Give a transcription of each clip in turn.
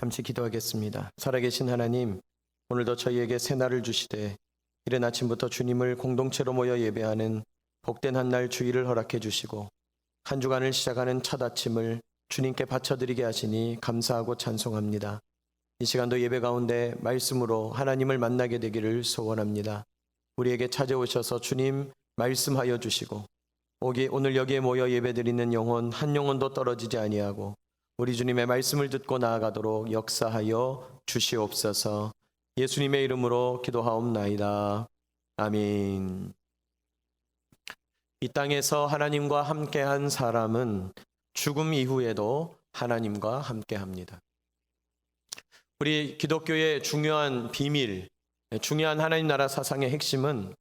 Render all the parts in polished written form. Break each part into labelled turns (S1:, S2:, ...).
S1: 잠시 기도하겠습니다. 살아계신 하나님, 오늘도 저희에게 새날을 주시되 이른 아침부터 주님을 공동체로 모여 예배하는 복된 한날 주일을 허락해 주시고 한 주간을 시작하는 첫 아침을 주님께 바쳐드리게 하시니 감사하고 찬송합니다. 이 시간도 예배 가운데 말씀으로 하나님을 만나게 되기를 소원합니다. 우리에게 찾아오셔서 주님 말씀하여 주시고 오늘 여기에 모여 예배드리는 영혼 한 영혼도 떨어지지 아니하고 우리 주님의 말씀을 듣고 나아가도록 역사하여 주시옵소서. 예수님의 이름으로 기도하옵나이다. 아멘. 이 땅에서 하나님과 함께한 사람은 죽음 이후에도 하나님과 함께합니다. 우리 기독교의 중요한 비밀, 중요한 하나님 나라 사상의 핵심은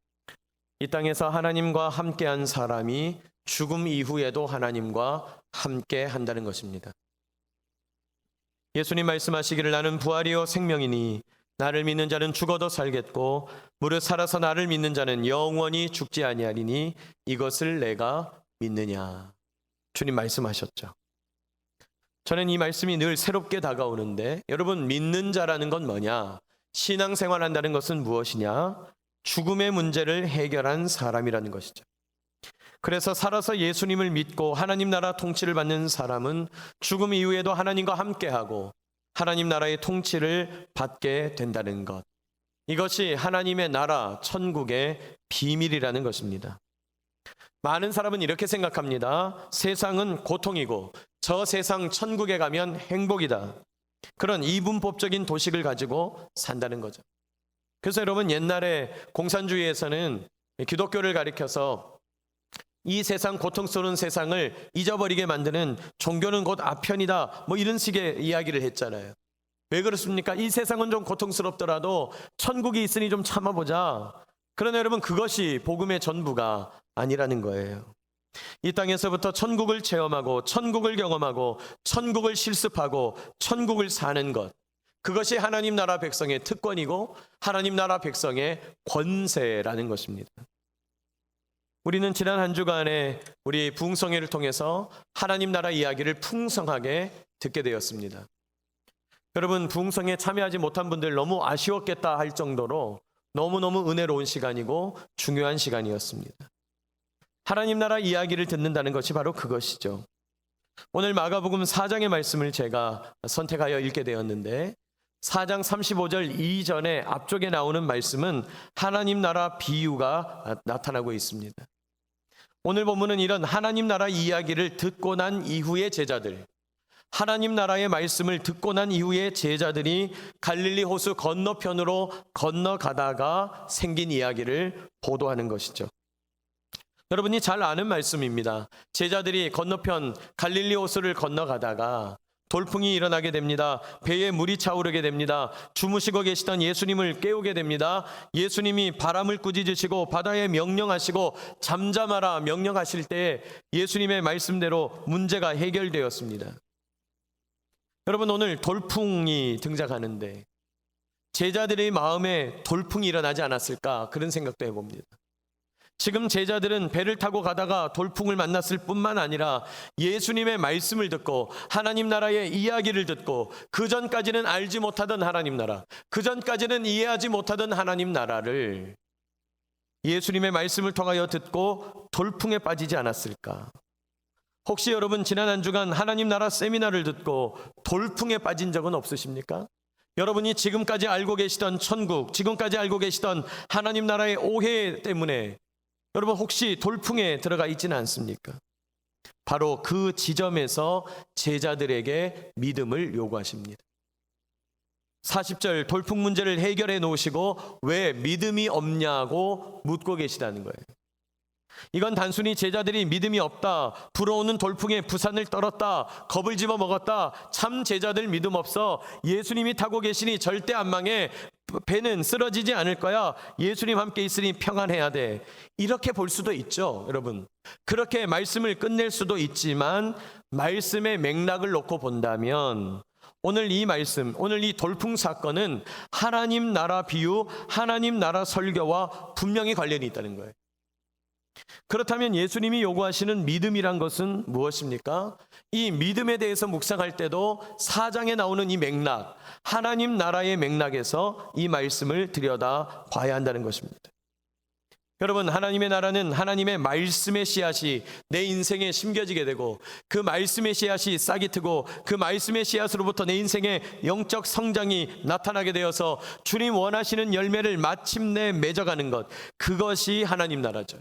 S1: 이 땅에서 하나님과 함께한 사람이 죽음 이후에도 하나님과 함께한다는 것입니다. 예수님 말씀하시기를 나는 부활이요 생명이니 나를 믿는 자는 죽어도 살겠고 무릇 살아서 나를 믿는 자는 영원히 죽지 아니하리니 이것을 내가 믿느냐. 주님 말씀하셨죠. 저는 이 말씀이 늘 새롭게 다가오는데 여러분, 믿는 자라는 건 뭐냐? 신앙생활한다는 것은 무엇이냐? 죽음의 문제를 해결한 사람이라는 것이죠. 그래서 살아서 예수님을 믿고 하나님 나라 통치를 받는 사람은 죽음 이후에도 하나님과 함께하고 하나님 나라의 통치를 받게 된다는 것. 이것이 하나님의 나라, 천국의 비밀이라는 것입니다. 많은 사람은 이렇게 생각합니다. 세상은 고통이고 저 세상 천국에 가면 행복이다. 그런 이분법적인 도식을 가지고 산다는 거죠. 그래서 여러분, 옛날에 공산주의에서는 기독교를 가리켜서 이 세상 고통스러운 세상을 잊어버리게 만드는 종교는 곧 아편이다, 이런 식의 이야기를 했잖아요. 왜 그렇습니까? 이 세상은 좀 고통스럽더라도 천국이 있으니 좀 참아보자. 그러나 여러분, 그것이 복음의 전부가 아니라는 거예요. 이 땅에서부터 천국을 체험하고 천국을 경험하고 천국을 실습하고 천국을 사는 것, 그것이 하나님 나라 백성의 특권이고 하나님 나라 백성의 권세라는 것입니다. 우리는 지난 한 주간에 우리 부흥성회를 통해서 하나님 나라 이야기를 풍성하게 듣게 되었습니다. 여러분, 부흥성회에 참여하지 못한 분들 너무 아쉬웠겠다 할 정도로 너무너무 은혜로운 시간이고 중요한 시간이었습니다. 하나님 나라 이야기를 듣는다는 것이 바로 그것이죠. 오늘 마가복음 4장의 말씀을 제가 선택하여 읽게 되었는데 4장 35절 이전에 앞쪽에 나오는 말씀은 하나님 나라 비유가 나타나고 있습니다. 오늘 본문은 이런 하나님 나라 이야기를 듣고 난 이후의 제자들, 하나님 나라의 말씀을 듣고 난 이후의 제자들이 갈릴리 호수 건너편으로 건너가다가 생긴 이야기를 보도하는 것이죠. 여러분이 잘 아는 말씀입니다. 제자들이 건너편 갈릴리 호수를 건너가다가 돌풍이 일어나게 됩니다. 배에 물이 차오르게 됩니다. 주무시고 계시던 예수님을 깨우게 됩니다. 예수님이 바람을 꾸짖으시고 바다에 명령하시고 잠잠하라 명령하실 때 예수님의 말씀대로 문제가 해결되었습니다. 여러분, 오늘 돌풍이 등장하는데 제자들의 마음에 돌풍이 일어나지 않았을까, 그런 생각도 해봅니다. 지금 제자들은 배를 타고 가다가 돌풍을 만났을 뿐만 아니라 예수님의 말씀을 듣고 하나님 나라의 이야기를 듣고 그 전까지는 알지 못하던 하나님 나라, 그 전까지는 이해하지 못하던 하나님 나라를 예수님의 말씀을 통하여 듣고 돌풍에 빠지지 않았을까. 혹시 여러분, 지난 한 주간 하나님 나라 세미나를 듣고 돌풍에 빠진 적은 없으십니까? 여러분이 지금까지 알고 계시던 천국, 지금까지 알고 계시던 하나님 나라의 오해 때문에 여러분 혹시 돌풍에 들어가 있지는 않습니까? 바로 그 지점에서 제자들에게 믿음을 요구하십니다. 40절 돌풍 문제를 해결해 놓으시고 왜 믿음이 없냐고 묻고 계시다는 거예요. 이건 단순히 제자들이 믿음이 없다, 불어오는 돌풍에 부산을 떨었다, 겁을 집어 먹었다, 참 제자들 믿음 없어, 예수님이 타고 계시니 절대 안 망해, 배는 쓰러지지 않을 거야, 예수님 함께 있으니 평안해야 돼, 이렇게 볼 수도 있죠. 여러분, 그렇게 말씀을 끝낼 수도 있지만 말씀의 맥락을 놓고 본다면 오늘 이 말씀, 오늘 이 돌풍 사건은 하나님 나라 비유, 하나님 나라 설교와 분명히 관련이 있다는 거예요. 그렇다면 예수님이 요구하시는 믿음이란 것은 무엇입니까? 이 믿음에 대해서 묵상할 때도 4장에 나오는 이 맥락, 하나님 나라의 맥락에서 이 말씀을 들여다 봐야 한다는 것입니다. 여러분, 하나님의 나라는 하나님의 말씀의 씨앗이 내 인생에 심겨지게 되고, 그 말씀의 씨앗이 싹이 트고, 그 말씀의 씨앗으로부터 내 인생의 영적 성장이 나타나게 되어서 주님 원하시는 열매를 마침내 맺어가는 것, 그것이 하나님 나라죠.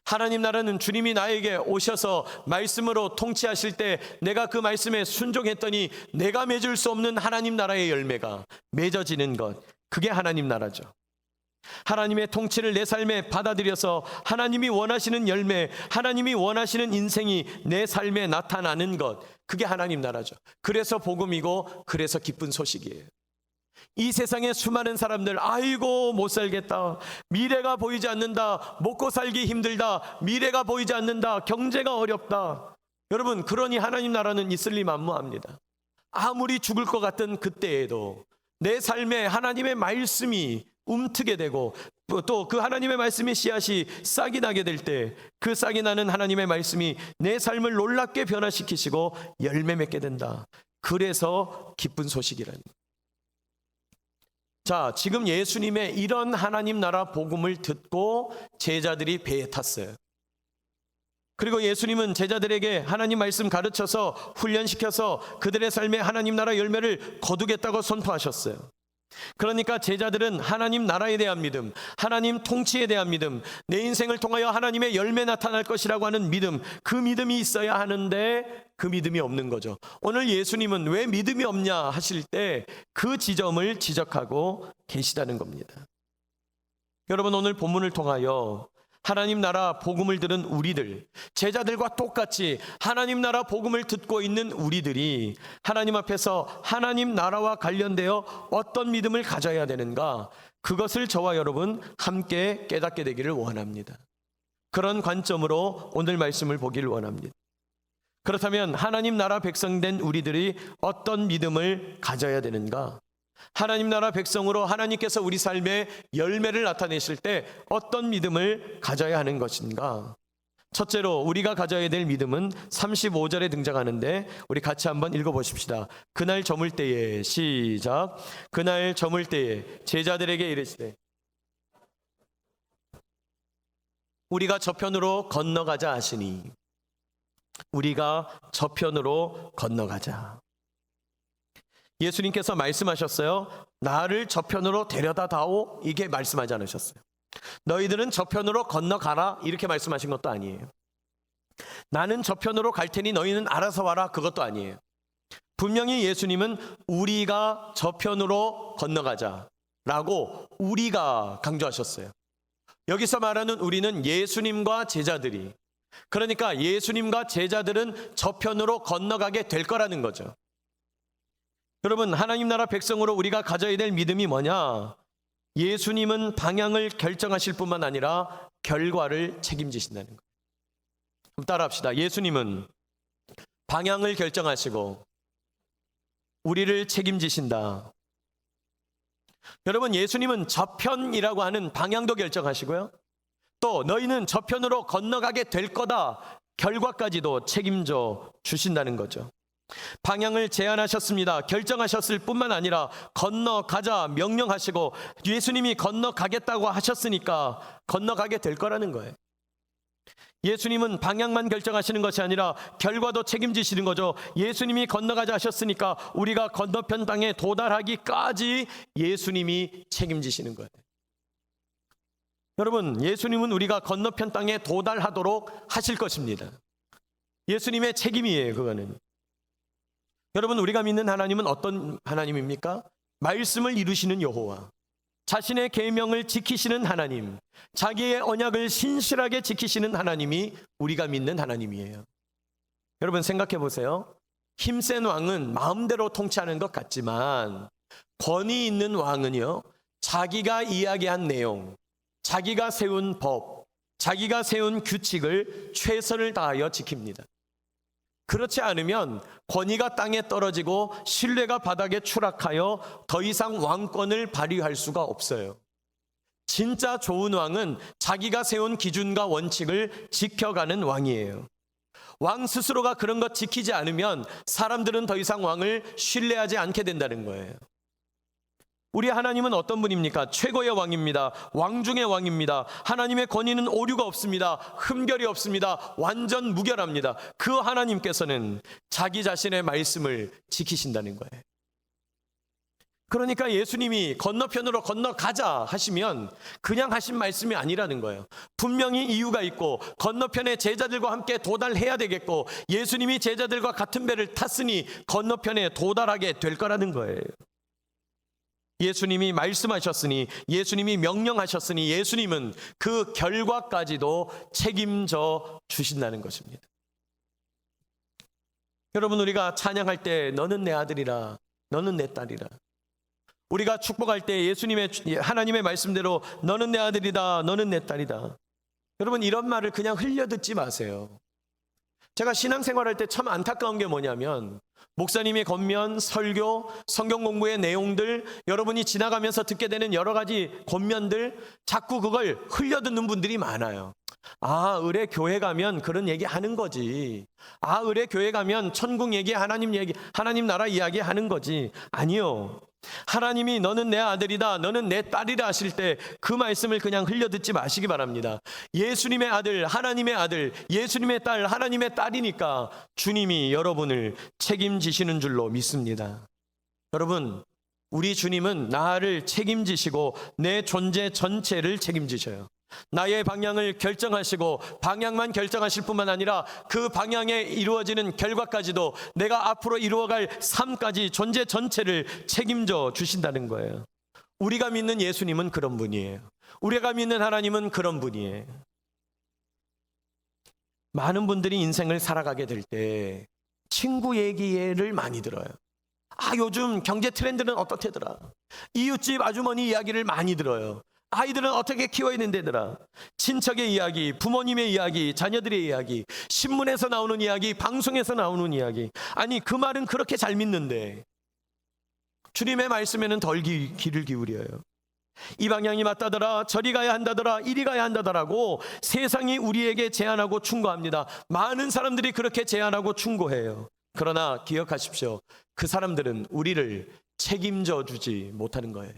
S1: 하나님 나라는 주님이 나에게 오셔서 말씀으로 통치하실 때 내가 그 말씀에 순종했더니 내가 맺을 수 없는 하나님 나라의 열매가 맺어지는 것, 그게 하나님 나라죠. 하나님의 통치를 내 삶에 받아들여서 하나님이 원하시는 열매, 하나님이 원하시는 인생이 내 삶에 나타나는 것, 그게 하나님 나라죠. 그래서 복음이고, 그래서 기쁜 소식이에요. 이 세상에 수많은 사람들, 아이고 못 살겠다, 미래가 보이지 않는다, 먹고 살기 힘들다, 미래가 보이지 않는다, 경제가 어렵다. 여러분, 그러니 하나님 나라는 있을 리 만무합니다. 아무리 죽을 것 같은 그때에도 내 삶에 하나님의 말씀이 움트게 되고, 또 그 하나님의 말씀의 씨앗이 싹이 나게 될 때 그 싹이 나는 하나님의 말씀이 내 삶을 놀랍게 변화시키시고 열매 맺게 된다. 그래서 기쁜 소식이라는 거예요. 자, 지금 예수님의 이런 하나님 나라 복음을 듣고 제자들이 배에 탔어요. 그리고 예수님은 제자들에게 하나님 말씀 가르쳐서 훈련시켜서 그들의 삶에 하나님 나라 열매를 거두겠다고 선포하셨어요. 그러니까 제자들은 하나님 나라에 대한 믿음, 하나님 통치에 대한 믿음, 내 인생을 통하여 하나님의 열매 나타날 것이라고 하는 믿음, 그 믿음이 있어야 하는데 그 믿음이 없는 거죠. 오늘 예수님은 왜 믿음이 없냐 하실 때 그 지점을 지적하고 계시다는 겁니다. 여러분, 오늘 본문을 통하여 하나님 나라 복음을 들은 우리들, 제자들과 똑같이 하나님 나라 복음을 듣고 있는 우리들이 하나님 앞에서 하나님 나라와 관련되어 어떤 믿음을 가져야 되는가, 그것을 저와 여러분 함께 깨닫게 되기를 원합니다. 그런 관점으로 오늘 말씀을 보기를 원합니다. 그렇다면 하나님 나라 백성된 우리들이 어떤 믿음을 가져야 되는가? 하나님 나라 백성으로 하나님께서 우리 삶에 열매를 나타내실 때 어떤 믿음을 가져야 하는 것인가? 첫째로 우리가 가져야 될 믿음은 35절에 등장하는데 우리 같이 한번 읽어보십시다. 그날 저물 때에, 시작. 그날 저물 때에 제자들에게 이르시되 우리가 저편으로 건너가자 하시니, 우리가 저편으로 건너가자. 예수님께서 말씀하셨어요. 나를 저편으로 데려다 다오, 이게 말씀하지 않으셨어요. 너희들은 저편으로 건너가라, 이렇게 말씀하신 것도 아니에요. 나는 저편으로 갈 테니 너희는 알아서 와라, 그것도 아니에요. 분명히 예수님은 우리가 저편으로 건너가자 라고 우리가 강조하셨어요. 여기서 말하는 우리는 예수님과 제자들이, 그러니까 예수님과 제자들은 저편으로 건너가게 될 거라는 거죠. 여러분, 하나님 나라 백성으로 우리가 가져야 될 믿음이 뭐냐? 예수님은 방향을 결정하실 뿐만 아니라 결과를 책임지신다는 거예요. 그럼 따라합시다. 예수님은 방향을 결정하시고 우리를 책임지신다. 여러분, 예수님은 저편이라고 하는 방향도 결정하시고요, 또 너희는 저편으로 건너가게 될 거다, 결과까지도 책임져 주신다는 거죠. 방향을 제안하셨습니다. 결정하셨을 뿐만 아니라 건너가자 명령하시고 예수님이 건너가겠다고 하셨으니까 건너가게 될 거라는 거예요. 예수님은 방향만 결정하시는 것이 아니라 결과도 책임지시는 거죠. 예수님이 건너가자 하셨으니까 우리가 건너편 땅에 도달하기까지 예수님이 책임지시는 거예요. 여러분, 예수님은 우리가 건너편 땅에 도달하도록 하실 것입니다. 예수님의 책임이에요, 그거는. 여러분, 우리가 믿는 하나님은 어떤 하나님입니까? 말씀을 이루시는 여호와, 자신의 계명을 지키시는 하나님, 자기의 언약을 신실하게 지키시는 하나님이 우리가 믿는 하나님이에요. 여러분, 생각해 보세요. 힘센 왕은 마음대로 통치하는 것 같지만 권위 있는 왕은요, 자기가 이야기한 내용, 자기가 세운 법, 자기가 세운 규칙을 최선을 다하여 지킵니다. 그렇지 않으면 권위가 땅에 떨어지고 신뢰가 바닥에 추락하여 더 이상 왕권을 발휘할 수가 없어요. 진짜 좋은 왕은 자기가 세운 기준과 원칙을 지켜가는 왕이에요. 왕 스스로가 그런 것 지키지 않으면 사람들은 더 이상 왕을 신뢰하지 않게 된다는 거예요. 우리 하나님은 어떤 분입니까? 최고의 왕입니다. 왕 중의 왕입니다. 하나님의 권위는 오류가 없습니다. 흠결이 없습니다. 완전 무결합니다. 그 하나님께서는 자기 자신의 말씀을 지키신다는 거예요. 그러니까 예수님이 건너편으로 건너가자 하시면 그냥 하신 말씀이 아니라는 거예요. 분명히 이유가 있고 건너편에 제자들과 함께 도달해야 되겠고 예수님이 제자들과 같은 배를 탔으니 건너편에 도달하게 될 거라는 거예요. 예수님이 말씀하셨으니, 예수님이 명령하셨으니 예수님은 그 결과까지도 책임져 주신다는 것입니다. 여러분, 우리가 찬양할 때 너는 내 아들이라, 너는 내 딸이라, 우리가 축복할 때 예수님의 하나님의 말씀대로 너는 내 아들이다, 너는 내 딸이다, 여러분 이런 말을 그냥 흘려 듣지 마세요. 제가 신앙생활할 때 참 안타까운 게 뭐냐면 목사님의 권면, 설교, 성경 공부의 내용들, 여러분이 지나가면서 듣게 되는 여러 가지 권면들, 자꾸 그걸 흘려 듣는 분들이 많아요. 아, 의뢰 교회 가면 그런 얘기 하는 거지. 아, 의뢰 교회 가면 천국 얘기, 하나님 나라 이야기 하는 거지. 아니요. 하나님이 너는 내 아들이다, 너는 내 딸이라 하실 때 그 말씀을 그냥 흘려 듣지 마시기 바랍니다. 예수님의 아들, 하나님의 아들, 예수님의 딸, 하나님의 딸이니까 주님이 여러분을 책임지시는 줄로 믿습니다. 여러분, 우리 주님은 나를 책임지시고 내 존재 전체를 책임지셔요. 나의 방향을 결정하시고 방향만 결정하실 뿐만 아니라 그 방향에 이루어지는 결과까지도, 내가 앞으로 이루어갈 삶까지 존재 전체를 책임져 주신다는 거예요. 우리가 믿는 예수님은 그런 분이에요. 우리가 믿는 하나님은 그런 분이에요. 많은 분들이 인생을 살아가게 될 때 친구 얘기를 많이 들어요. 아, 요즘 경제 트렌드는 어떻대더라. 이웃집 아주머니 이야기를 많이 들어요. 아이들은 어떻게 키워야 된다더라. 친척의 이야기, 부모님의 이야기, 자녀들의 이야기, 신문에서 나오는 이야기, 방송에서 나오는 이야기. 아니, 그 말은 그렇게 잘 믿는데 주님의 말씀에는 덜 귀를 기울여요. 이 방향이 맞다더라, 저리 가야 한다더라, 이리 가야 한다더라고 세상이 우리에게 제안하고 충고합니다. 많은 사람들이 그렇게 제안하고 충고해요. 그러나 기억하십시오. 그 사람들은 우리를 책임져 주지 못하는 거예요.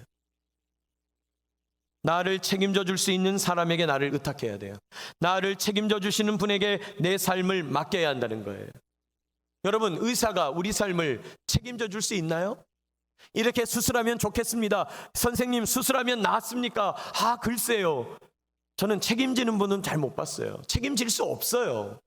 S1: 나를 책임져 줄 수 있는 사람에게 나를 의탁해야 돼요. 나를 책임져 주시는 분에게 내 삶을 맡겨야 한다는 거예요. 여러분, 의사가 우리 삶을 책임져 줄 수 있나요? 이렇게 수술하면 좋겠습니다. 선생님, 수술하면 낫습니까? 아, 글쎄요. 저는 책임지는 분은 잘 못 봤어요. 책임질 수 없어요.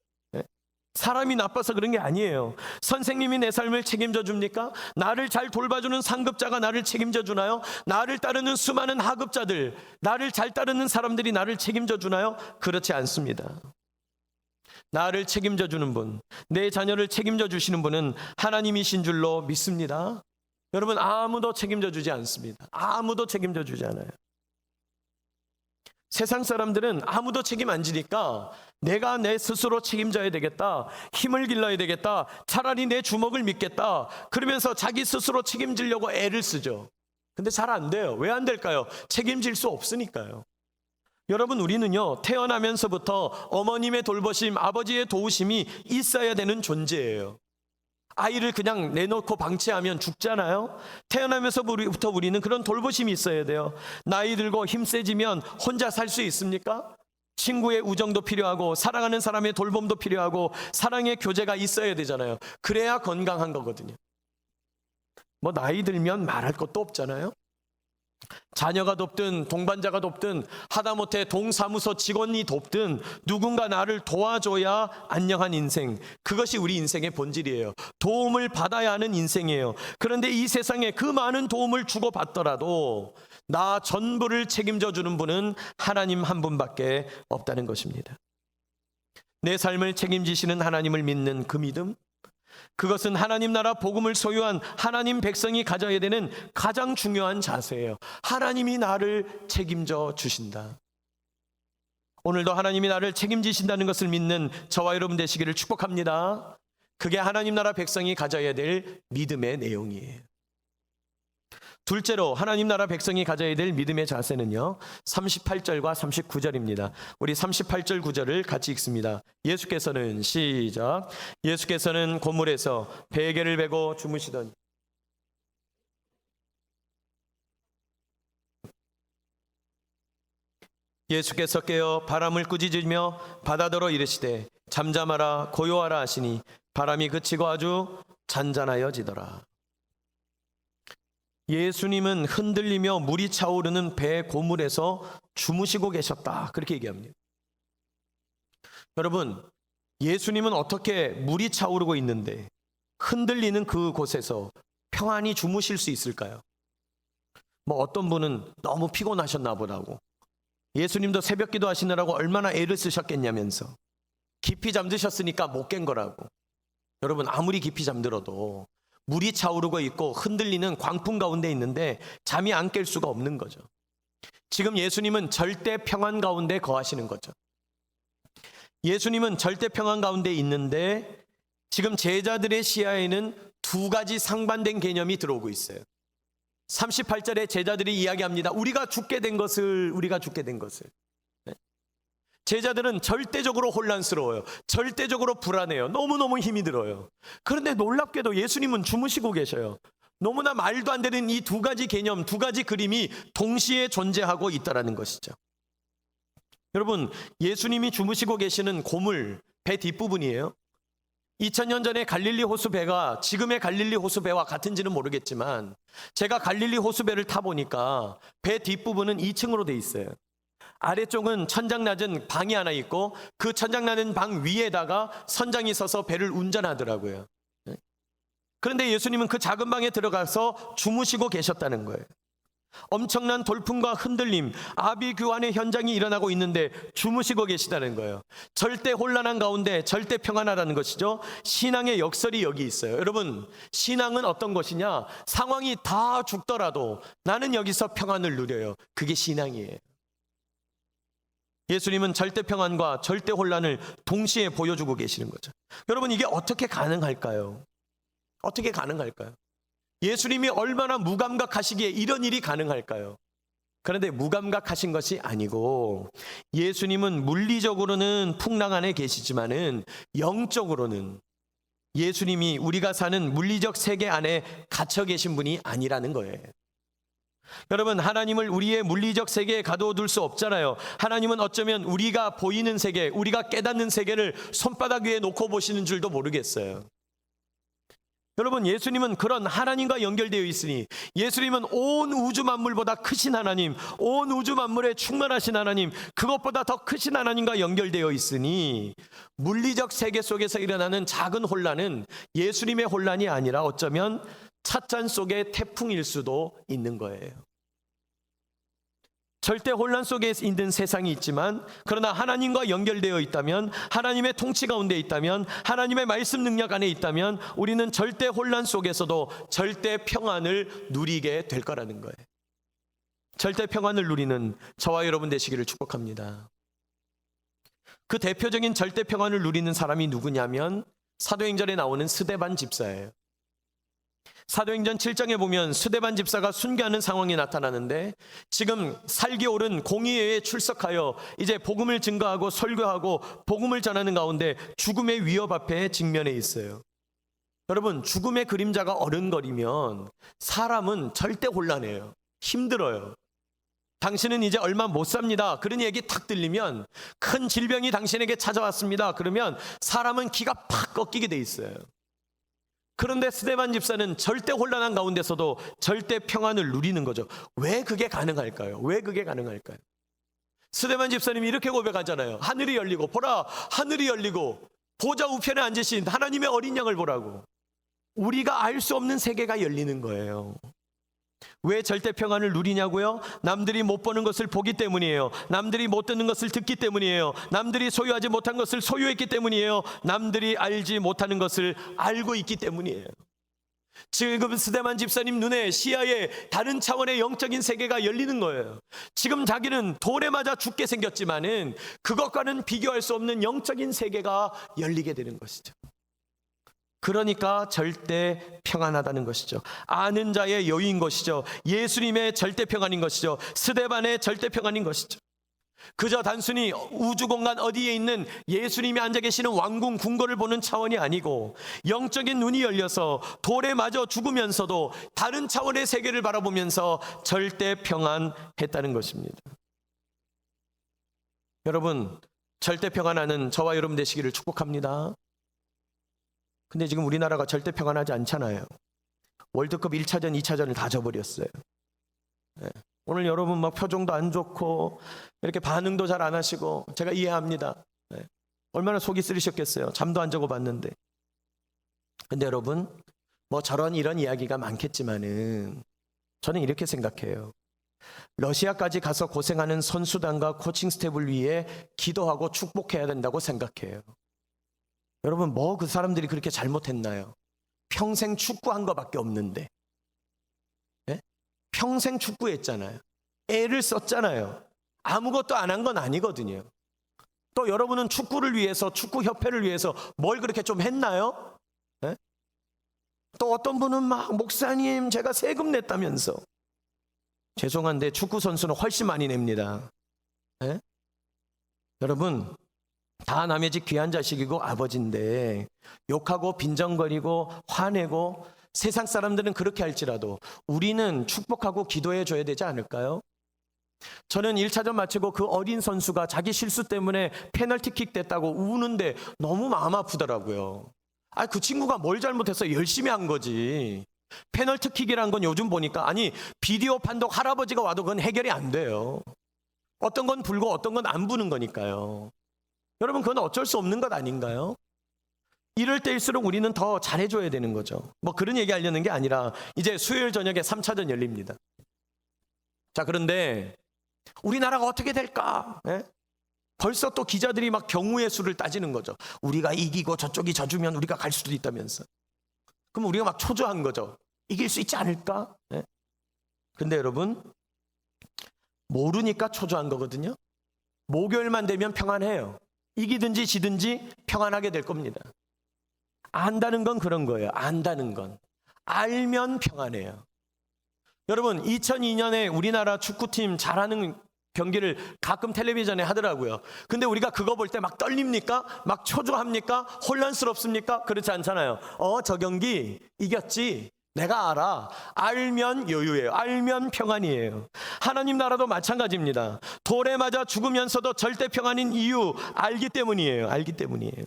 S1: 사람이 나빠서 그런 게 아니에요. 선생님이 내 삶을 책임져 줍니까? 나를 잘 돌봐주는 상급자가 나를 책임져 주나요? 나를 따르는 수많은 하급자들, 나를 잘 따르는 사람들이 나를 책임져 주나요? 그렇지 않습니다. 나를 책임져 주는 분, 내 자녀를 책임져 주시는 분은 하나님이신 줄로 믿습니다. 여러분, 아무도 책임져 주지 않습니다. 아무도 책임져 주지 않아요. 세상 사람들은 아무도 책임 안 지니까 내가 내 스스로 책임져야 되겠다, 힘을 길러야 되겠다, 차라리 내 주먹을 믿겠다, 그러면서 자기 스스로 책임지려고 애를 쓰죠. 근데 잘 안 돼요. 왜 안 될까요? 책임질 수 없으니까요. 여러분, 우리는요, 태어나면서부터 어머님의 돌보심, 아버지의 도우심이 있어야 되는 존재예요. 아이를 그냥 내놓고 방치하면 죽잖아요. 태어나면서부터 우리는 그런 돌보심이 있어야 돼요. 나이 들고 힘 세지면 혼자 살 수 있습니까? 친구의 우정도 필요하고 사랑하는 사람의 돌봄도 필요하고 사랑의 교제가 있어야 되잖아요. 그래야 건강한 거거든요. 뭐 나이 들면 말할 것도 없잖아요. 자녀가 돕든 동반자가 돕든 하다못해 동사무소 직원이 돕든 누군가 나를 도와줘야 안녕한 인생, 그것이 우리 인생의 본질이에요. 도움을 받아야 하는 인생이에요. 그런데 이 세상에 그 많은 도움을 주고받더라도 나 전부를 책임져 주는 분은 하나님 한 분밖에 없다는 것입니다. 내 삶을 책임지시는 하나님을 믿는 그 믿음, 그것은 하나님 나라 복음을 소유한 하나님 백성이 가져야 되는 가장 중요한 자세예요. 하나님이 나를 책임져 주신다. 오늘도 하나님이 나를 책임지신다는 것을 믿는 저와 여러분 되시기를 축복합니다. 그게 하나님 나라 백성이 가져야 될 믿음의 내용이에요. 둘째로 하나님 나라 백성이 가져야 될 믿음의 자세는요, 38절과 39절입니다. 우리 38절 9절을 같이 읽습니다. 예수께서는 시작. 예수께서는 고물에서 베개를 베고 주무시더니 예수께서 깨어 바람을 꾸짖으며 바다더러 이르시되 잠잠하라 고요하라 하시니 바람이 그치고 아주 잔잔하여지더라. 예수님은 흔들리며 물이 차오르는 배 고물에서 주무시고 계셨다, 그렇게 얘기합니다. 여러분, 예수님은 어떻게 물이 차오르고 있는데 흔들리는 그곳에서 평안히 주무실 수 있을까요? 어떤 분은 너무 피곤하셨나 보다고, 예수님도 새벽기도 하시느라고 얼마나 애를 쓰셨겠냐면서 깊이 잠드셨으니까 못 깬 거라고. 여러분, 아무리 깊이 잠들어도 물이 차오르고 있고 흔들리는 광풍 가운데 있는데 잠이 안 깰 수가 없는 거죠. 지금 예수님은 절대 평안 가운데 거하시는 거죠. 예수님은 절대 평안 가운데 있는데 지금 제자들의 시야에는 두 가지 상반된 개념이 들어오고 있어요. 38절에 제자들이 이야기합니다. 우리가 죽게 된 것을. 제자들은 절대적으로 혼란스러워요. 절대적으로 불안해요. 너무너무 힘이 들어요. 그런데 놀랍게도 예수님은 주무시고 계셔요. 너무나 말도 안 되는 이 두 가지 개념, 두 가지 그림이 동시에 존재하고 있다는 것이죠. 여러분, 예수님이 주무시고 계시는 고물, 배 뒷부분이에요. 2000년 전에 갈릴리 호수배가 지금의 갈릴리 호수배와 같은지는 모르겠지만 제가 갈릴리 호수배를 타보니까 배 뒷부분은 2층으로 돼 있어요. 아래쪽은 천장 낮은 방이 하나 있고 그 천장 낮은 방 위에다가 선장이 서서 배를 운전하더라고요. 그런데 예수님은 그 작은 방에 들어가서 주무시고 계셨다는 거예요. 엄청난 돌풍과 흔들림, 아비규환의 현장이 일어나고 있는데 주무시고 계시다는 거예요. 절대 혼란한 가운데 절대 평안하다는 것이죠. 신앙의 역설이 여기 있어요. 여러분, 신앙은 어떤 것이냐? 상황이 다 죽더라도 나는 여기서 평안을 누려요. 그게 신앙이에요. 예수님은 절대 평안과 절대 혼란을 동시에 보여주고 계시는 거죠. 여러분, 이게 어떻게 가능할까요? 어떻게 가능할까요? 예수님이 얼마나 무감각하시기에 이런 일이 가능할까요? 그런데 무감각하신 것이 아니고 예수님은 물리적으로는 풍랑 안에 계시지만은 영적으로는 예수님이 우리가 사는 물리적 세계 안에 갇혀 계신 분이 아니라는 거예요. 여러분, 하나님을 우리의 물리적 세계에 가둬둘 수 없잖아요. 하나님은 어쩌면 우리가 보이는 세계, 우리가 깨닫는 세계를 손바닥 위에 놓고 보시는 줄도 모르겠어요. 여러분, 예수님은 그런 하나님과 연결되어 있으니, 예수님은 온 우주 만물보다 크신 하나님, 온 우주 만물에 충만하신 하나님, 그것보다 더 크신 하나님과 연결되어 있으니 물리적 세계 속에서 일어나는 작은 혼란은 예수님의 혼란이 아니라 어쩌면 찻잔 속의 태풍일 수도 있는 거예요. 절대 혼란 속에 있는 세상이 있지만 그러나 하나님과 연결되어 있다면, 하나님의 통치 가운데 있다면, 하나님의 말씀 능력 안에 있다면 우리는 절대 혼란 속에서도 절대 평안을 누리게 될 거라는 거예요. 절대 평안을 누리는 저와 여러분 되시기를 축복합니다. 그 대표적인 절대 평안을 누리는 사람이 누구냐면 사도행전에 나오는 스데반 집사예요. 사도행전 7장에 보면 스데반 집사가 순교하는 상황이 나타나는데 지금 살기 옳은 공의회에 출석하여 이제 복음을 증거하고 설교하고 복음을 전하는 가운데 죽음의 위협 앞에 직면해 있어요. 여러분, 죽음의 그림자가 어른거리면 사람은 절대 곤란해요. 힘들어요. 당신은 이제 얼마 못 삽니다. 그런 얘기 탁 들리면, 큰 질병이 당신에게 찾아왔습니다. 그러면 사람은 기가 팍 꺾이게 돼 있어요. 그런데 스데반 집사는 절대 혼란한 가운데서도 절대 평안을 누리는 거죠. 왜 그게 가능할까요? 왜 그게 가능할까요? 스데반 집사님이 이렇게 고백하잖아요. 하늘이 열리고, 보라, 하늘이 열리고 보좌 우편에 앉으신 하나님의 어린 양을 보라고. 우리가 알 수 없는 세계가 열리는 거예요. 왜 절대 평안을 누리냐고요? 남들이 못 보는 것을 보기 때문이에요. 남들이 못 듣는 것을 듣기 때문이에요. 남들이 소유하지 못한 것을 소유했기 때문이에요. 남들이 알지 못하는 것을 알고 있기 때문이에요. 지금 스데반 집사님 눈에, 시야에 다른 차원의 영적인 세계가 열리는 거예요. 지금 자기는 돌에 맞아 죽게 생겼지만은 그것과는 비교할 수 없는 영적인 세계가 열리게 되는 것이죠. 그러니까 절대 평안하다는 것이죠. 아는 자의 여유인 것이죠. 예수님의 절대 평안인 것이죠. 스데반의 절대 평안인 것이죠. 그저 단순히 우주공간 어디에 있는 예수님이 앉아 계시는 왕궁 궁궐을 보는 차원이 아니고 영적인 눈이 열려서 돌에 맞아 죽으면서도 다른 차원의 세계를 바라보면서 절대 평안했다는 것입니다. 여러분, 절대 평안하는 저와 여러분 되시기를 축복합니다. 근데 지금 우리나라가 절대 평안하지 않잖아요. 월드컵 1차전, 2차전을 다 져버렸어요. 네. 오늘 여러분 막 표정도 안 좋고 이렇게 반응도 잘 안 하시고 제가 이해합니다. 네. 얼마나 속이 쓰리셨겠어요. 잠도 안 자고 봤는데. 근데 여러분, 뭐 저런 이런 이야기가 많겠지만은 저는 이렇게 생각해요. 러시아까지 가서 고생하는 선수단과 코칭 스태프를 위해 기도하고 축복해야 된다고 생각해요. 여러분, 뭐 그 사람들이 그렇게 잘못했나요? 평생 축구한 거밖에 없는데. 네? 평생 축구했잖아요. 애를 썼잖아요. 아무것도 안 한 건 아니거든요. 또 여러분은 축구를 위해서, 축구협회를 위해서 뭘 그렇게 좀 했나요? 네? 또 어떤 분은 막 목사님 제가 세금 냈다면서. 죄송한데 축구 선수는 훨씬 많이 냅니다. 네? 여러분, 다 남의 집 귀한 자식이고 아버지인데 욕하고 빈정거리고 화내고 세상 사람들은 그렇게 할지라도 우리는 축복하고 기도해 줘야 되지 않을까요? 저는 1차전 마치고 그 어린 선수가 자기 실수 때문에 페널티킥 됐다고 우는데 너무 마음 아프더라고요. 그 친구가 뭘 잘못해서 열심히 한 거지. 페널티킥이란 건 요즘 보니까 비디오 판독 할아버지가 와도 그건 해결이 안 돼요. 어떤 건 불고 어떤 건 안 부는 거니까요. 여러분, 그건 어쩔 수 없는 것 아닌가요? 이럴 때일수록 우리는 더 잘해줘야 되는 거죠. 뭐 그런 얘기 하려는 게 아니라 이제 수요일 저녁에 3차전 열립니다. 자, 그런데 우리나라가 어떻게 될까? 예? 벌써 또 기자들이 막 경우의 수를 따지는 거죠. 우리가 이기고 저쪽이 져주면 우리가 갈 수도 있다면서. 그럼 우리가 막 초조한 거죠. 이길 수 있지 않을까? 예? 근데 여러분, 모르니까 초조한 거거든요. 목요일만 되면 평안해요. 이기든지 지든지 평안하게 될 겁니다. 안다는 건 그런 거예요. 안다는 건. 알면 평안해요. 여러분, 2002년에 우리나라 축구팀 잘하는 경기를 가끔 텔레비전에 하더라고요. 근데 우리가 그거 볼 때 막 떨립니까? 막 초조합니까? 혼란스럽습니까? 그렇지 않잖아요. 저 경기 이겼지. 내가 알아. 알면 여유예요. 알면 평안이에요. 하나님 나라도 마찬가지입니다. 돌에 맞아 죽으면서도 절대 평안인 이유 알기 때문이에요. 알기 때문이에요.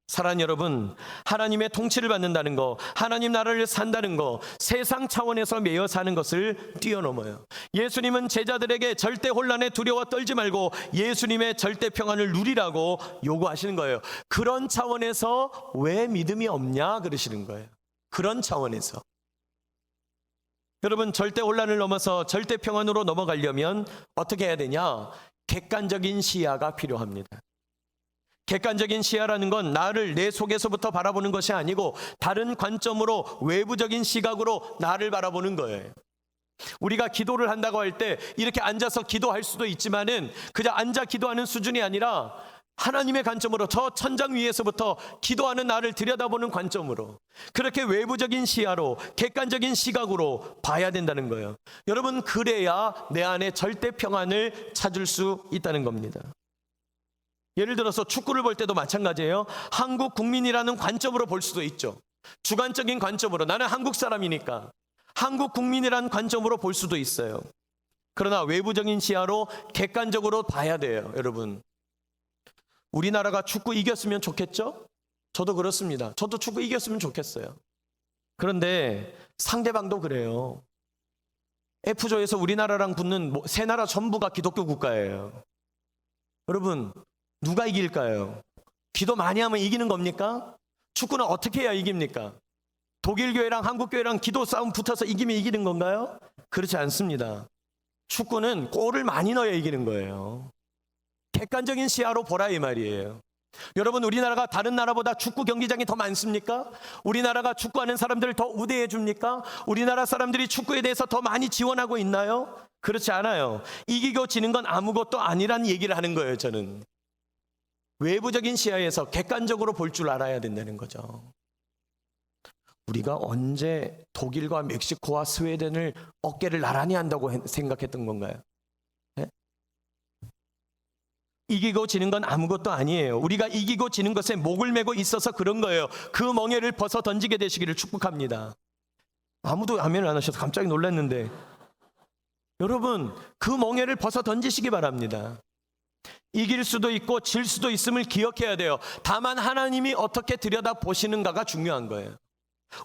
S1: 사랑하는 여러분, 하나님의 통치를 받는다는 거, 하나님 나라를 산다는 거, 세상 차원에서 매여 사는 것을 뛰어넘어요. 예수님은 제자들에게 절대 혼란에 두려워 떨지 말고 예수님의 절대 평안을 누리라고 요구하시는 거예요. 그런 차원에서 왜 믿음이 없냐 그러시는 거예요. 그런 차원에서. 여러분, 절대 혼란을 넘어서 절대 평안으로 넘어가려면 어떻게 해야 되냐? 객관적인 시야가 필요합니다. 객관적인 시야라는 건 나를 내 속에서부터 바라보는 것이 아니고 다른 관점으로, 외부적인 시각으로 나를 바라보는 거예요. 우리가 기도를 한다고 할 때 이렇게 앉아서 기도할 수도 있지만은 그저 앉아 기도하는 수준이 아니라 하나님의 관점으로, 저 천장 위에서부터 기도하는 나를 들여다보는 관점으로, 그렇게 외부적인 시야로, 객관적인 시각으로 봐야 된다는 거예요. 여러분, 그래야 내 안에 절대 평안을 찾을 수 있다는 겁니다. 예를 들어서 축구를 볼 때도 마찬가지예요. 한국 국민이라는 관점으로 볼 수도 있죠. 주관적인 관점으로, 나는 한국 사람이니까 한국 국민이라는 관점으로 볼 수도 있어요. 그러나 외부적인 시야로 객관적으로 봐야 돼요. 여러분, 우리나라가 축구 이겼으면 좋겠죠? 저도 그렇습니다. 저도 축구 이겼으면 좋겠어요. 그런데 상대방도 그래요. F조에서 우리나라랑 붙는 세 나라 전부가 기독교 국가예요. 여러분, 누가 이길까요? 기도 많이 하면 이기는 겁니까? 축구는 어떻게 해야 이깁니까? 독일 교회랑 한국 교회랑 기도 싸움 붙어서 이기면 이기는 건가요? 그렇지 않습니다. 축구는 골을 많이 넣어야 이기는 거예요. 객관적인 시야로 보라 이 말이에요. 여러분, 우리나라가 다른 나라보다 축구 경기장이 더 많습니까? 우리나라가 축구하는 사람들을 더 우대해 줍니까? 우리나라 사람들이 축구에 대해서 더 많이 지원하고 있나요? 그렇지 않아요. 이기고 지는 건 아무것도 아니란 얘기를 하는 거예요. 저는 외부적인 시야에서 객관적으로 볼 줄 알아야 된다는 거죠. 우리가 언제 독일과 멕시코와 스웨덴을 어깨를 나란히 한다고 생각했던 건가요? 네? 이기고 지는 건 아무것도 아니에요. 우리가 이기고 지는 것에 목을 메고 있어서 그런 거예요. 그 멍에를 벗어 던지게 되시기를 축복합니다. 아무도 아멘을 안 하셔서 깜짝 놀랐는데, 여러분, 그 멍에를 벗어 던지시기 바랍니다. 이길 수도 있고 질 수도 있음을 기억해야 돼요. 다만 하나님이 어떻게 들여다보시는가가 중요한 거예요.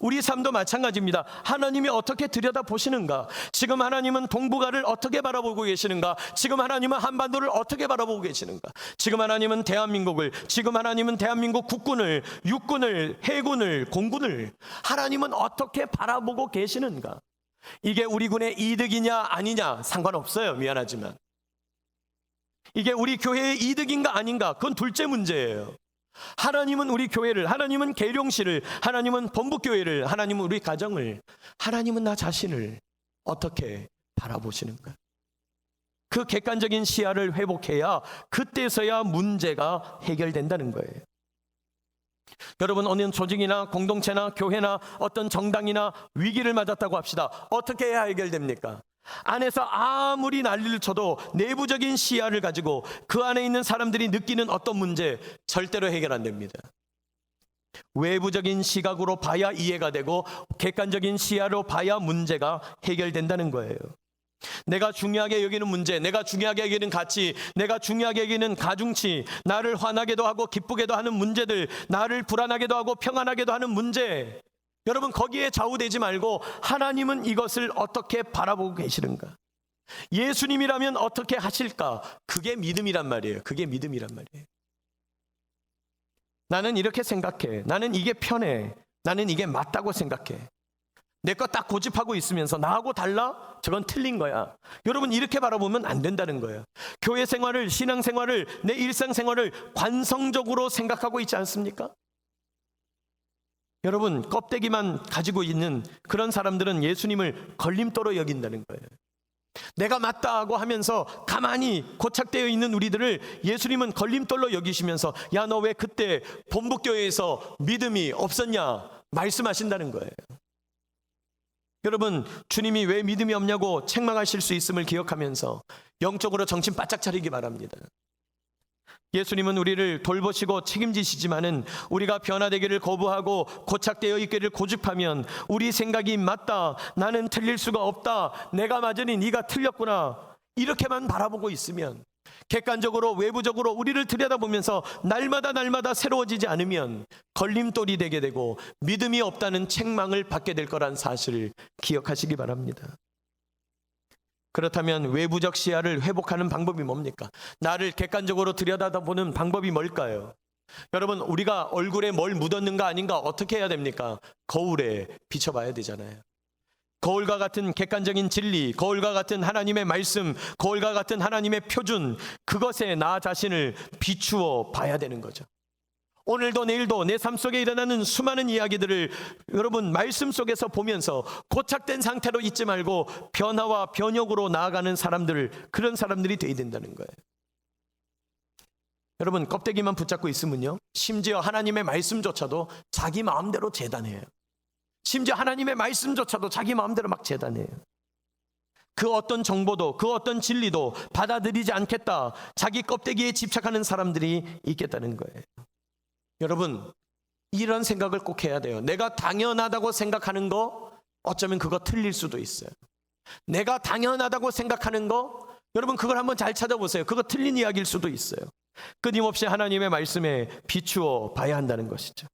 S1: 우리 삶도 마찬가지입니다. 하나님이 어떻게 들여다보시는가? 지금 하나님은 동북아를 어떻게 바라보고 계시는가? 지금 하나님은 한반도를 어떻게 바라보고 계시는가? 지금 하나님은 대한민국을, 지금 하나님은 대한민국 국군을, 육군을, 해군을, 공군을 하나님은 어떻게 바라보고 계시는가? 이게 우리 군의 이득이냐 아니냐 상관없어요. 미안하지만 이게 우리 교회의 이득인가 아닌가, 그건 둘째 문제예요. 하나님은 우리 교회를, 하나님은 계룡시를, 하나님은 본부교회를, 하나님은 우리 가정을, 하나님은 나 자신을 어떻게 바라보시는가? 그 객관적인 시야를 회복해야 그때서야 문제가 해결된다는 거예요. 여러분, 어느 조직이나 공동체나 교회나 어떤 정당이나 위기를 맞았다고 합시다. 어떻게 해야 해결됩니까? 안에서 아무리 난리를 쳐도 내부적인 시야를 가지고 그 안에 있는 사람들이 느끼는 어떤 문제 절대로 해결 안 됩니다. 외부적인 시각으로 봐야 이해가 되고 객관적인 시야로 봐야 문제가 해결된다는 거예요. 내가 중요하게 여기는 문제, 내가 중요하게 여기는 가치, 내가 중요하게 여기는 가중치, 나를 화나게도 하고 기쁘게도 하는 문제들, 나를 불안하게도 하고 평안하게도 하는 문제, 여러분 거기에 좌우되지 말고 하나님은 이것을 어떻게 바라보고 계시는가? 예수님이라면 어떻게 하실까? 그게 믿음이란 말이에요. 그게 믿음이란 말이에요. 나는 이렇게 생각해. 나는 이게 편해. 나는 이게 맞다고 생각해. 내 거 딱 고집하고 있으면서 나하고 달라? 저건 틀린 거야. 여러분 이렇게 바라보면 안 된다는 거예요. 교회 생활을, 신앙 생활을, 내 일상 생활을 관성적으로 생각하고 있지 않습니까? 여러분 껍데기만 가지고 있는 그런 사람들은 예수님을 걸림돌로 여긴다는 거예요. 내가 맞다고 하면서 가만히 고착되어 있는 우리들을 예수님은 걸림돌로 여기시면서 야, 너 왜 그때 본부교회에서 믿음이 없었냐 말씀하신다는 거예요. 여러분 주님이 왜 믿음이 없냐고 책망하실 수 있음을 기억하면서 영적으로 정신 바짝 차리기 바랍니다. 예수님은 우리를 돌보시고 책임지시지만은 우리가 변화되기를 거부하고 고착되어 있기를 고집하면 우리 생각이 맞다, 나는 틀릴 수가 없다, 내가 맞으니 네가 틀렸구나 이렇게만 바라보고 있으면, 객관적으로 외부적으로 우리를 들여다보면서 날마다 새로워지지 않으면 걸림돌이 되게 되고 믿음이 없다는 책망을 받게 될 거란 사실을 기억하시기 바랍니다. 그렇다면 외부적 시야를 회복하는 방법이 뭡니까? 나를 객관적으로 들여다보는 방법이 뭘까요? 여러분 우리가 얼굴에 뭘 묻었는가 아닌가 어떻게 해야 됩니까? 거울에 비춰봐야 되잖아요. 거울과 같은 객관적인 진리, 거울과 같은 하나님의 말씀, 거울과 같은 하나님의 표준, 그것에 나 자신을 비추어 봐야 되는 거죠. 오늘도 내일도 내 삶 속에 일어나는 수많은 이야기들을 여러분 말씀 속에서 보면서 고착된 상태로 있지 말고 변화와 변혁으로 나아가는 사람들, 그런 사람들이 되어야 된다는 거예요. 여러분 껍데기만 붙잡고 있으면요, 심지어 하나님의 말씀조차도 자기 마음대로 재단해요. 심지어 하나님의 말씀조차도 자기 마음대로 막 재단해요. 그 어떤 정보도, 그 어떤 진리도 받아들이지 않겠다, 자기 껍데기에 집착하는 사람들이 있겠다는 거예요. 여러분 이런 생각을 꼭 해야 돼요. 내가 당연하다고 생각하는 거 어쩌면 그거 틀릴 수도 있어요. 내가 당연하다고 생각하는 거, 여러분 그걸 한번 잘 찾아보세요. 그거 틀린 이야기일 수도 있어요. 끊임없이 하나님의 말씀에 비추어 봐야 한다는 것이죠.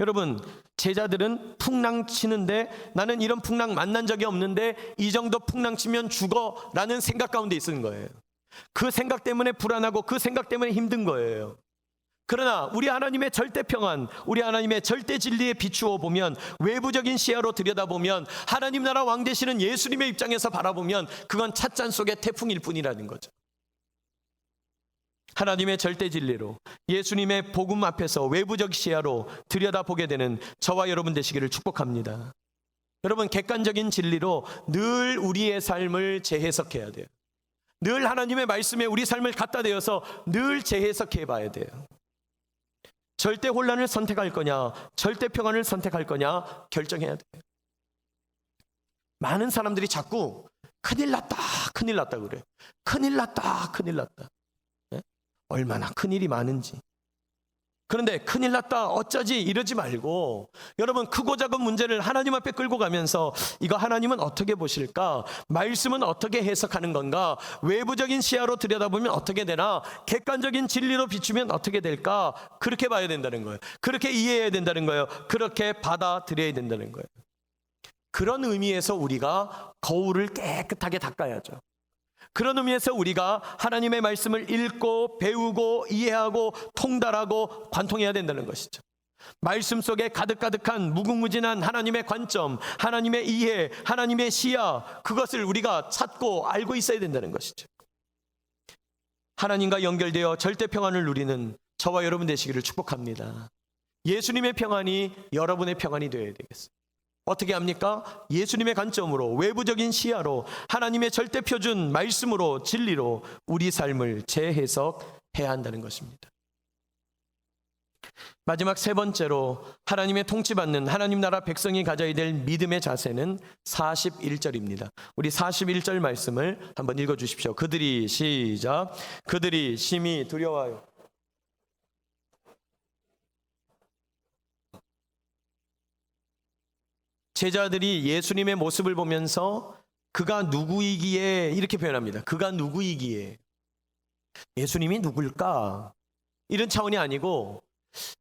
S1: 여러분 제자들은 풍랑 치는데 나는 이런 풍랑 만난 적이 없는데 이 정도 풍랑 치면 죽어 라는 생각 가운데 있는 거예요. 그 생각 때문에 불안하고 그 생각 때문에 힘든 거예요. 그러나 우리 하나님의 절대 평안, 우리 하나님의 절대 진리에 비추어 보면, 외부적인 시야로 들여다보면, 하나님 나라 왕 되시는 예수님의 입장에서 바라보면 그건 찻잔 속의 태풍일 뿐이라는 거죠. 하나님의 절대 진리로, 예수님의 복음 앞에서 외부적 시야로 들여다보게 되는 저와 여러분 되시기를 축복합니다. 여러분 객관적인 진리로 늘 우리의 삶을 재해석해야 돼요. 늘 하나님의 말씀에 우리 삶을 갖다 대어서 늘 재해석해 봐야 돼요. 절대 혼란을 선택할 거냐, 절대 평안을 선택할 거냐 결정해야 돼요. 많은 사람들이 자꾸 큰일 났다, 큰일 났다 그래. 큰일 났다, 큰일 났다. 네? 얼마나 큰일이 많은지. 그런데 큰일 났다, 어쩌지 이러지 말고 여러분, 크고 작은 문제를 하나님 앞에 끌고 가면서 이거 하나님은 어떻게 보실까? 말씀은 어떻게 해석하는 건가? 외부적인 시야로 들여다보면 어떻게 되나? 객관적인 진리로 비추면 어떻게 될까? 그렇게 봐야 된다는 거예요. 그렇게 이해해야 된다는 거예요. 그렇게 받아들여야 된다는 거예요. 그런 의미에서 우리가 거울을 깨끗하게 닦아야죠. 그런 의미에서 우리가 하나님의 말씀을 읽고 배우고 이해하고 통달하고 관통해야 된다는 것이죠. 말씀 속에 가득가득한 무궁무진한 하나님의 관점, 하나님의 이해, 하나님의 시야, 그것을 우리가 찾고 알고 있어야 된다는 것이죠. 하나님과 연결되어 절대 평안을 누리는 저와 여러분 되시기를 축복합니다. 예수님의 평안이 여러분의 평안이 되어야 되겠습니다. 어떻게 합니까? 예수님의 관점으로, 외부적인 시야로, 하나님의 절대 표준 말씀으로, 진리로 우리 삶을 재해석해야 한다는 것입니다. 마지막 세 번째로 하나님의 통치받는 하나님 나라 백성이 가져야 될 믿음의 자세는 41절입니다. 우리 41절 말씀을 한번 읽어주십시오. 그들이 시작. 그들이 심히 두려워하여 제자들이 예수님의 모습을 보면서 그가 누구이기에 이렇게 표현합니다. 그가 누구이기에. 예수님이 누굴까? 이런 차원이 아니고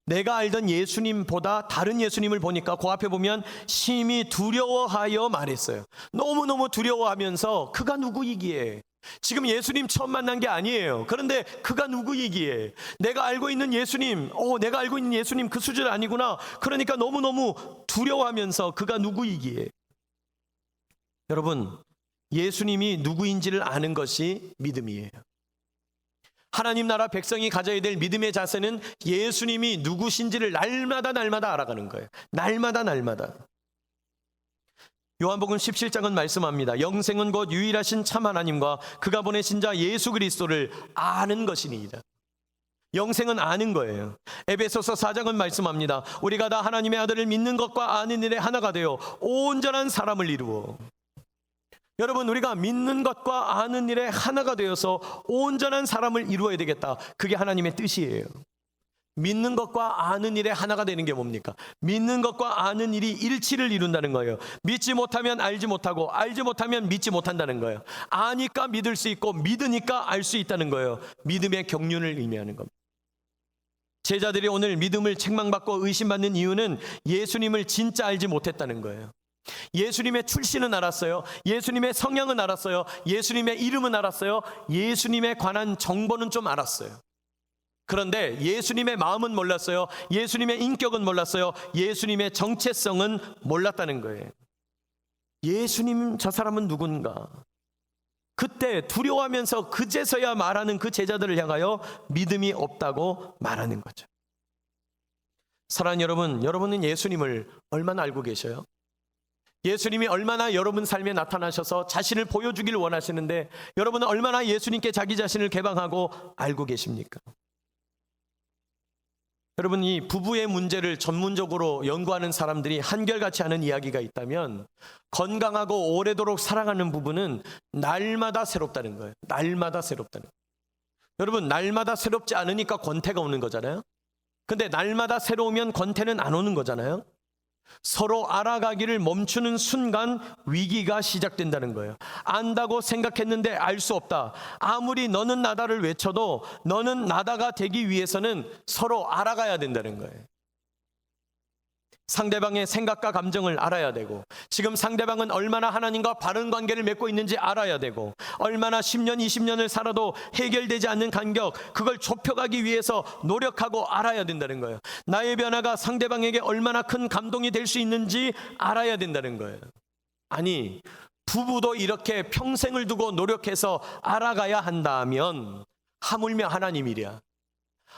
S1: 내가 알던 예수님보다 다른 예수님을 보니까 그 앞에 보면 심히 두려워하여 말했어요. 너무너무 두려워하면서 그가 누구이기에. 지금 예수님 처음 만난 게 아니에요. 그런데 그가 누구이기에. 내가 알고 있는 예수님, 내가 알고 있는 예수님 그 수준 아니구나. 그러니까 너무너무 두려워하면서 그가 누구이기에. 여러분, 예수님이 누구인지를 아는 것이 믿음이에요. 하나님 나라 백성이 가져야 될 믿음의 자세는 예수님이 누구신지를 날마다 알아가는 거예요. 날마다. 요한복음 17장은 말씀합니다. 영생은 곧 유일하신 참 하나님과 그가 보내신 자 예수 그리스도를 아는 것이니이다. 영생은 아는 거예요. 에베소서 4장은 말씀합니다. 우리가 다 하나님의 아들을 믿는 것과 아는 일에 하나가 되어 온전한 사람을 이루어. 여러분, 우리가 믿는 것과 아는 일에 하나가 되어서 온전한 사람을 이루어야 되겠다. 그게 하나님의 뜻이에요. 믿는 것과 아는 일에 하나가 되는 게 뭡니까? 믿는 것과 아는 일이 일치를 이룬다는 거예요. 믿지 못하면 알지 못하고 알지 못하면 믿지 못한다는 거예요. 아니까 믿을 수 있고 믿으니까 알 수 있다는 거예요. 믿음의 경륜을 의미하는 겁니다. 제자들이 오늘 믿음을 책망받고 의심받는 이유는 예수님을 진짜 알지 못했다는 거예요. 예수님의 출신은 알았어요. 예수님의 성향은 알았어요. 예수님의 이름은 알았어요. 예수님에 관한 정보는 좀 알았어요. 그런데 예수님의 마음은 몰랐어요. 예수님의 인격은 몰랐어요. 예수님의 정체성은 몰랐다는 거예요. 예수님, 저 사람은 누군가? 그때 두려워하면서 그제서야 말하는 그 제자들을 향하여 믿음이 없다고 말하는 거죠. 사랑하는 여러분, 여러분은 예수님을 얼마나 알고 계셔요? 예수님이 얼마나 여러분 삶에 나타나셔서 자신을 보여주기를 원하시는데 여러분은 얼마나 예수님께 자기 자신을 개방하고 알고 계십니까? 여러분, 이 부부의 문제를 전문적으로 연구하는 사람들이 한결같이 하는 이야기가 있다면 건강하고 오래도록 사랑하는 부부는 날마다 새롭다는 거예요. 날마다 새롭다는 거예요. 여러분, 날마다 새롭지 않으니까 권태가 오는 거잖아요. 근데 날마다 새로우면 권태는 안 오는 거잖아요. 서로 알아가기를 멈추는 순간 위기가 시작된다는 거예요. 안다고 생각했는데 알 수 없다. 아무리 너는 나다를 외쳐도 너는 나다가 되기 위해서는 서로 알아가야 된다는 거예요. 상대방의 생각과 감정을 알아야 되고, 지금 상대방은 얼마나 하나님과 바른 관계를 맺고 있는지 알아야 되고, 얼마나 10년, 20년을 살아도 해결되지 않는 간격, 그걸 좁혀가기 위해서 노력하고 알아야 된다는 거예요. 나의 변화가 상대방에게 얼마나 큰 감동이 될 수 있는지 알아야 된다는 거예요. 아니, 부부도 이렇게 평생을 두고 노력해서 알아가야 한다면 하물며 하나님이랴.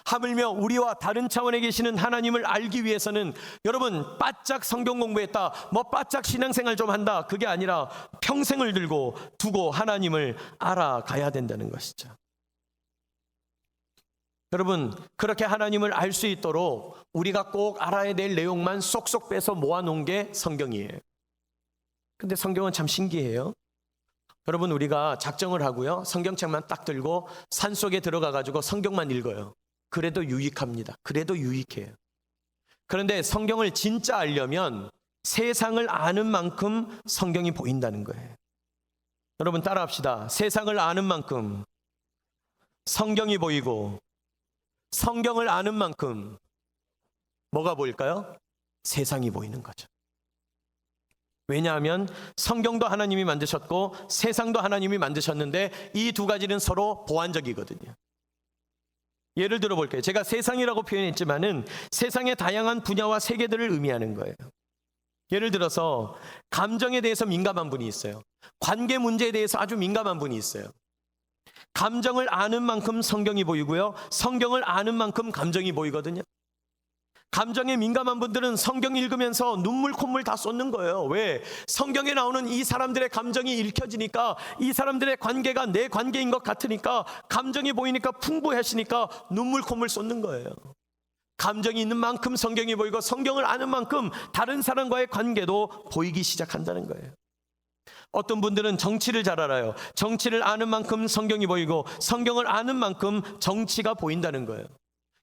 S1: 하물며 우리와 다른 차원에 계시는 하나님을 알기 위해서는 여러분, 바짝 성경 공부했다, 바짝 신앙생활 좀 한다, 그게 아니라 평생을 두고 하나님을 알아가야 된다는 것이죠. 여러분, 그렇게 하나님을 알 수 있도록 우리가 꼭 알아야 될 내용만 쏙쏙 빼서 모아놓은 게 성경이에요. 근데 성경은 참 신기해요. 여러분, 우리가 작정을 하고요, 성경책만 딱 들고 산속에 들어가가지고 성경만 읽어요. 그래도 유익합니다. 그래도 유익해요. 그런데 성경을 진짜 알려면 세상을 아는 만큼 성경이 보인다는 거예요. 여러분, 따라합시다. 세상을 아는 만큼 성경이 보이고, 성경을 아는 만큼 뭐가 보일까요? 세상이 보이는 거죠. 왜냐하면 성경도 하나님이 만드셨고 세상도 하나님이 만드셨는데 이 두 가지는 서로 보완적이거든요. 예를 들어 볼게요. 제가 세상이라고 표현했지만은 세상의 다양한 분야와 세계들을 의미하는 거예요. 예를 들어서 감정에 대해서 민감한 분이 있어요. 관계 문제에 대해서 아주 민감한 분이 있어요. 감정을 아는 만큼 성경이 보이고요, 성경을 아는 만큼 감정이 보이거든요. 감정에 민감한 분들은 성경 읽으면서 눈물 콧물 다 쏟는 거예요. 왜? 성경에 나오는 이 사람들의 감정이 읽혀지니까, 이 사람들의 관계가 내 관계인 것 같으니까, 감정이 보이니까 풍부해지니까 눈물 콧물 쏟는 거예요. 감정이 있는 만큼 성경이 보이고, 성경을 아는 만큼 다른 사람과의 관계도 보이기 시작한다는 거예요. 어떤 분들은 정치를 잘 알아요. 정치를 아는 만큼 성경이 보이고, 성경을 아는 만큼 정치가 보인다는 거예요.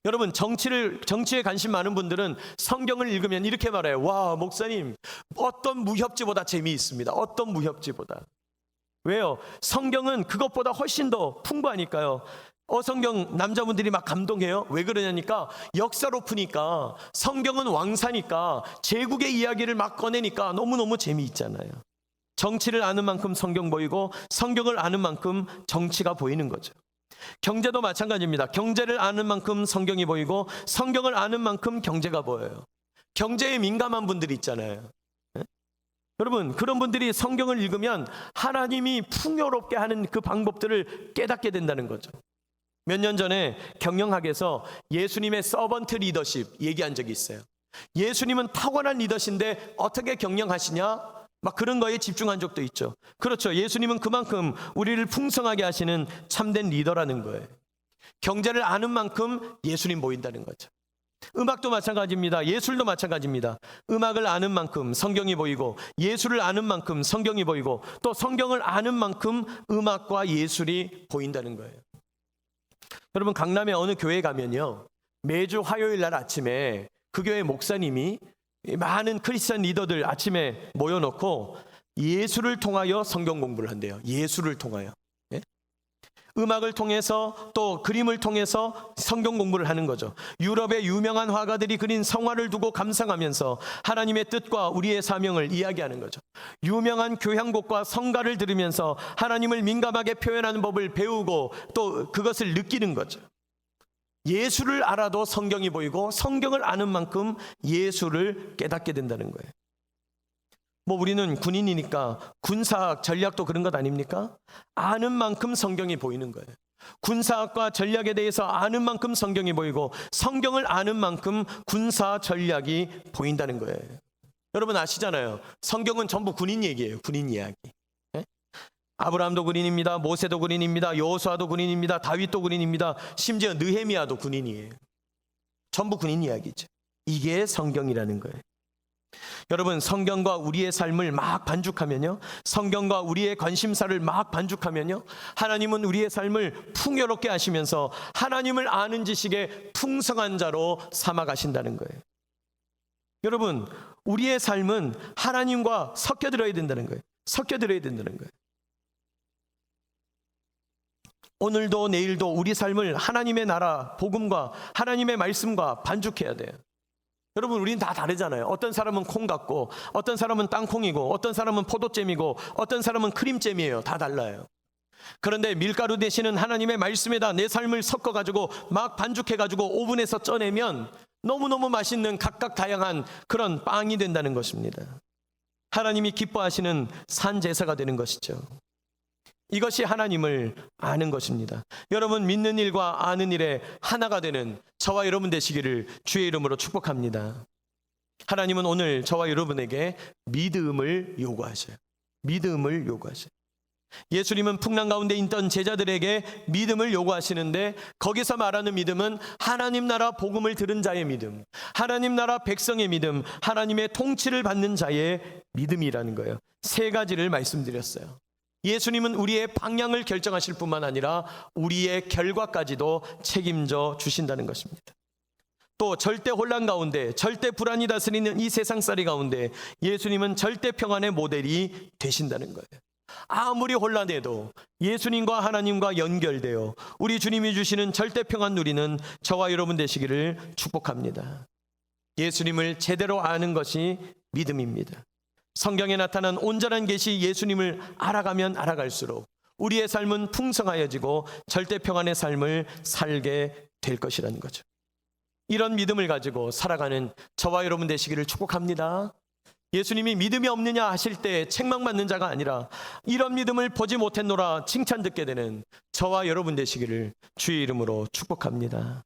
S1: 여러분, 정치에 관심 많은 분들은 성경을 읽으면 이렇게 말해요. 와, 목사님, 어떤 무협지보다 재미있습니다. 어떤 무협지보다. 왜요? 성경은 그것보다 훨씬 더 풍부하니까요. 어성경 남자분들이 막 감동해요. 왜 그러냐니까, 역사로 푸니까, 성경은 왕사니까, 제국의 이야기를 막 꺼내니까 너무너무 재미있잖아요. 정치를 아는 만큼 성경 보이고, 성경을 아는 만큼 정치가 보이는 거죠. 경제도 마찬가지입니다. 경제를 아는 만큼 성경이 보이고, 성경을 아는 만큼 경제가 보여요. 경제에 민감한 분들이 있잖아요. 여러분, 그런 분들이 성경을 읽으면 하나님이 풍요롭게 하는 그 방법들을 깨닫게 된다는 거죠. 몇 년 전에 경영학에서 예수님의 서번트 리더십 얘기한 적이 있어요. 예수님은 탁월한 리더신데 어떻게 경영하시냐? 막 그런 거에 집중한 적도 있죠. 그렇죠. 예수님은 그만큼 우리를 풍성하게 하시는 참된 리더라는 거예요. 경제를 아는 만큼 예수님 보인다는 거죠. 음악도 마찬가지입니다. 예술도 마찬가지입니다. 음악을 아는 만큼 성경이 보이고, 예술을 아는 만큼 성경이 보이고, 또 성경을 아는 만큼 음악과 예술이 보인다는 거예요. 여러분, 강남의 어느 교회 가면요, 매주 화요일 날 아침에 그 교회 목사님이 많은 크리스천 리더들 아침에 모여놓고 예술을 통하여 성경 공부를 한대요. 예술을 통하여. 예? 음악을 통해서, 또 그림을 통해서 성경 공부를 하는 거죠. 유럽의 유명한 화가들이 그린 성화를 두고 감상하면서 하나님의 뜻과 우리의 사명을 이야기하는 거죠. 유명한 교향곡과 성가를 들으면서 하나님을 민감하게 표현하는 법을 배우고 또 그것을 느끼는 거죠. 예술을 알아도 성경이 보이고, 성경을 아는 만큼 예술을 깨닫게 된다는 거예요. 뭐 우리는 군인이니까 군사학, 전략도 그런 것 아닙니까? 아는 만큼 성경이 보이는 거예요. 군사학과 전략에 대해서 아는 만큼 성경이 보이고, 성경을 아는 만큼 군사 전략이 보인다는 거예요. 여러분 아시잖아요. 성경은 전부 군인 얘기예요. 군인 이야기. 아브라함도 군인입니다. 모세도 군인입니다. 여호수아도 군인입니다. 다윗도 군인입니다. 심지어 느헤미야도 군인이에요. 전부 군인 이야기죠. 이게 성경이라는 거예요. 여러분, 성경과 우리의 삶을 막 반죽하면요, 성경과 우리의 관심사를 막 반죽하면요, 하나님은 우리의 삶을 풍요롭게 하시면서 하나님을 아는 지식의 풍성한 자로 삼아 가신다는 거예요. 여러분, 우리의 삶은 하나님과 섞여들어야 된다는 거예요. 섞여들어야 된다는 거예요. 오늘도 내일도 우리 삶을 하나님의 나라, 복음과 하나님의 말씀과 반죽해야 돼요. 여러분, 우리는 다 다르잖아요. 어떤 사람은 콩 같고, 어떤 사람은 땅콩이고, 어떤 사람은 포도잼이고, 어떤 사람은 크림잼이에요. 다 달라요. 그런데 밀가루 되시는 하나님의 말씀에다 내 삶을 섞어가지고 막 반죽해가지고 오븐에서 쪄내면 너무너무 맛있는 각각 다양한 그런 빵이 된다는 것입니다. 하나님이 기뻐하시는 산 제사가 되는 것이죠. 이것이 하나님을 아는 것입니다. 여러분, 믿는 일과 아는 일에 하나가 되는 저와 여러분 되시기를 주의 이름으로 축복합니다. 하나님은 오늘 저와 여러분에게 믿음을 요구하셔요. 믿음을 요구하셔요. 예수님은 풍랑 가운데 있던 제자들에게 믿음을 요구하시는데, 거기서 말하는 믿음은 하나님 나라 복음을 들은 자의 믿음, 하나님 나라 백성의 믿음, 하나님의 통치를 받는 자의 믿음이라는 거예요. 세 가지를 말씀드렸어요. 예수님은 우리의 방향을 결정하실 뿐만 아니라 우리의 결과까지도 책임져 주신다는 것입니다. 또 절대 혼란 가운데, 절대 불안이 다스리는 이 세상살이 가운데 예수님은 절대 평안의 모델이 되신다는 거예요. 아무리 혼란해도 예수님과 하나님과 연결되어 우리 주님이 주시는 절대 평안 누리는 저와 여러분 되시기를 축복합니다. 예수님을 제대로 아는 것이 믿음입니다. 성경에 나타난 온전한 계시 예수님을 알아가면 알아갈수록 우리의 삶은 풍성하여지고 절대 평안의 삶을 살게 될 것이라는 거죠. 이런 믿음을 가지고 살아가는 저와 여러분 되시기를 축복합니다. 예수님이 믿음이 없느냐 하실 때 책망받는 자가 아니라 이런 믿음을 보지 못했노라 칭찬 듣게 되는 저와 여러분 되시기를 주의 이름으로 축복합니다.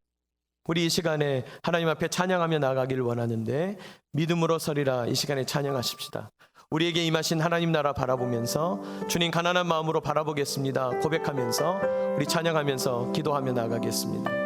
S1: 우리 이 시간에 하나님 앞에 찬양하며 나아가기를 원하는데, 믿음으로 서리라 이 시간에 찬양하십시다. 우리에게 임하신 하나님 나라 바라보면서 주님 가난한 마음으로 바라보겠습니다 고백하면서 우리 찬양하면서 기도하며 나아가겠습니다.